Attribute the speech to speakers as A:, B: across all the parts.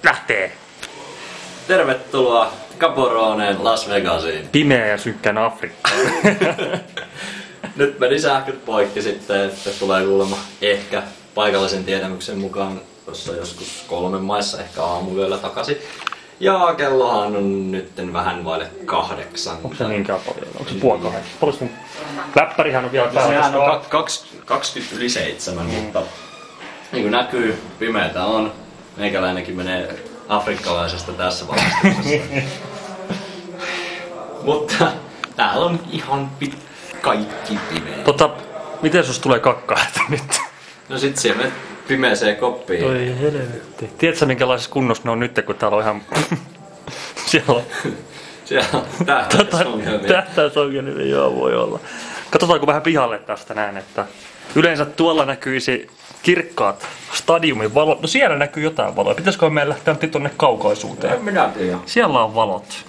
A: lähtee!
B: Tervetuloa Gaboroneen Las Vegasiin.
A: Pimeä ja synkkään Afrikkaan.
B: Nyt meni sähköt poikki sitten, että tulee kuulemma ehkä paikallisen tietämyksen mukaan tuossa joskus 3 maissa ehkä aamuyöllä takaisin. Ja kellohan on nyt vähän vaille 8.
A: Onko se niinkään paljon? Onko se puoli 8? Paljon sun läppärihän on vielä päällä?
B: Sehän on 20 yli 7, mutta niin kuin näkyy, pimeätä on. Meikäläinenkin menee afrikkalaisesta tässä valmistuksessa. Mutta täällä on ihan kaikki pimeä.
A: Miten sus tulee kakkaa nyt?
B: No sit siellä me pimeeseen koppiin.
A: Oi helvetti. Tiedätkö minkälaisessa kunnossa ne on nyt, kun täällä on ihan... siellä on
B: tähtäysongelmia.
A: Tähtäysongelmia, joo voi olla. Katsotaanko vähän pihalle tästä näin, että yleensä tuolla näkyisi kirkkaat stadiumin valot. No siellä näkyy jotain valoa. Pitäisikö meidän lähteä tuonne kaukaisuuteen?
B: En minä tiedä.
A: Siellä on valot.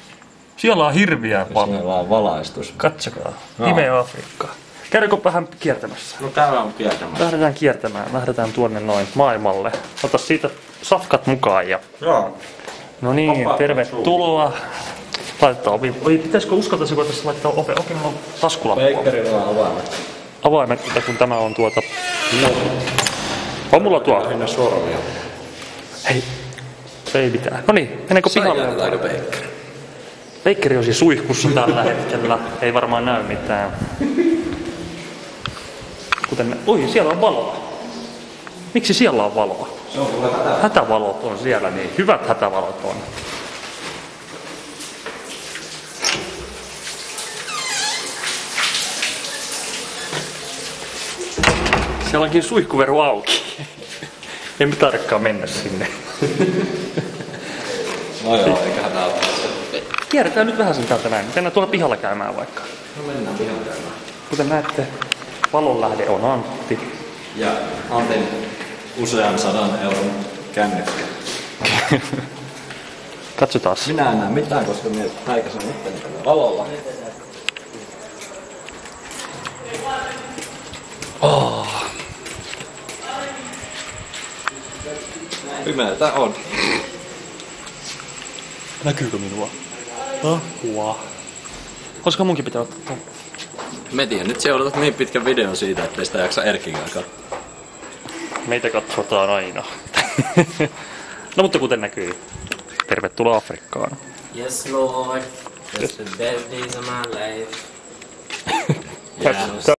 A: Siellä on hirviä valoa.
B: Siellä on valaistus.
A: Katsokaa. Pimeä Afrikka. Käydäänkö vähän kiertämässä?
B: No täällä on kiertämässä.
A: Lähdetään kiertämään. Lähdetään tuonne noin maailmalle. Ota siitä safkat mukaan ja...
B: Joo.
A: No niin, tervetuloa. Laitetaan ovi. Oi, pitäisikö uskaltaisiko tässä laittaa ovi? Okei, mulla on taskulappua.
B: Bakerilla on avaimet.
A: Avaimet, kun tämä on tuota... On mulla tuo.
B: Lähinnä sormia.
A: Hei. Se ei mitään. No niin, mennäänkö pihalle?
B: Jätetäänkö Baker?
A: Baker on siis suihkussa tällä hetkellä. Ei varmaan näy mitään. Kuten... Oi, siellä on valoa. Miksi siellä on valoa?
B: Se on kyllä
A: Hätävalot on siellä, niin hyvät hätävalot on. Siellä onkin suihkuveru auki. Emme tarkkaan mennä sinne.
B: No joo, eiköhän täällä
A: Kierretään nyt vähän sen täältä näin. Mennään tuolla pihalla käymään vaikka.
B: No mennään pihan käymään.
A: Kuten näette, valonlähde on Antti.
B: Ja Antin usean 100 euron kännykkä.
A: Katsotaan.
B: Minä en näe mitään, koska minä häikäsen itteni tällä valolla.
A: Oh.
B: Pimeätä on.
A: Näkyykö minua? Apua. Olisiko munkin pitää ottaa?
B: Me tiedän, nyt seuratat niin pitkän videon siitä, ettei sitä jaksa Erkkinkään katsoa.
A: Meitä katsotaan aina. No mutta kuten näkyy, tervetuloa Afrikkaan.
C: Yes, Lord. That's the best days of my life.
B: Yes.